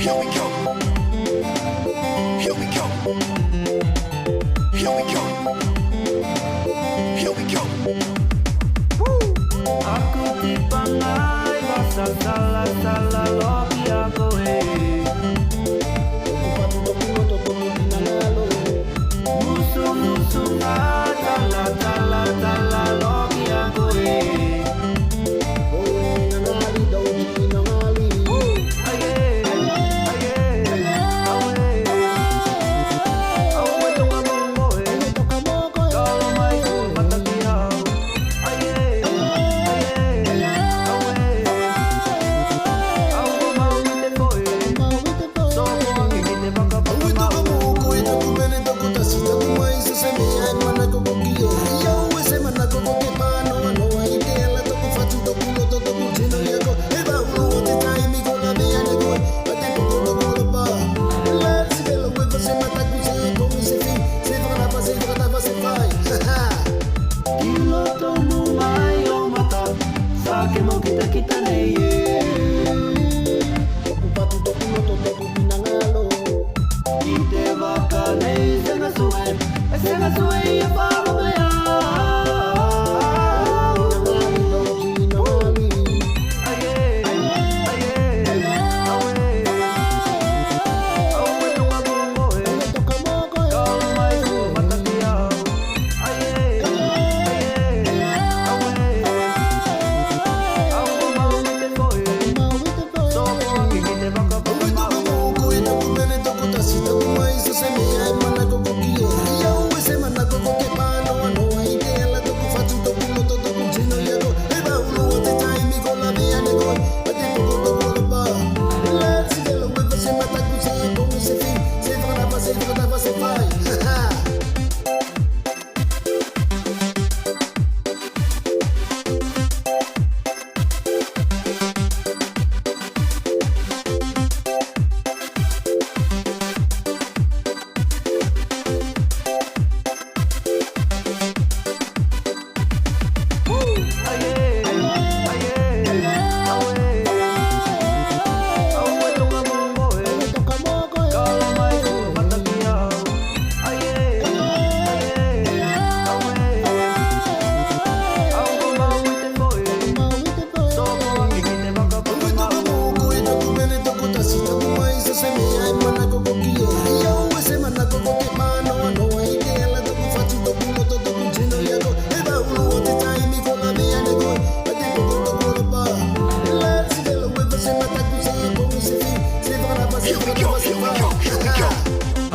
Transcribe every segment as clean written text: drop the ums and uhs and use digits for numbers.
Here we go. Here we go. Here we go. Here we go. Aku dipangai rasa salah-salah logi aku musuh-musuh salah logi aku kita neye ocupado do piloto do pinangalo ite vakane senga sue e fala bea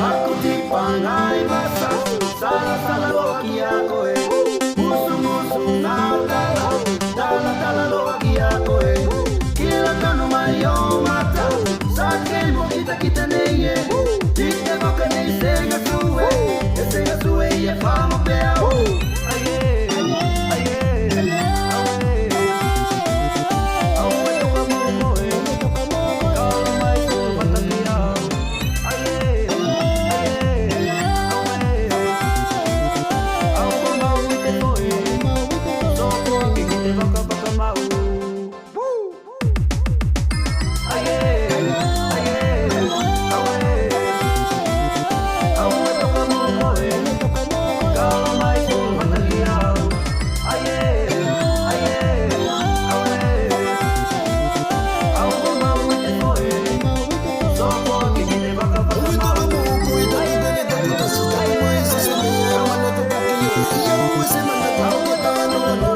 Aku dipangai masa salah logi aku musuh-musuh dalam logi aku kila kanu mayo mata sakemo kita neye dite boka nei senga sue e famo beo Yo,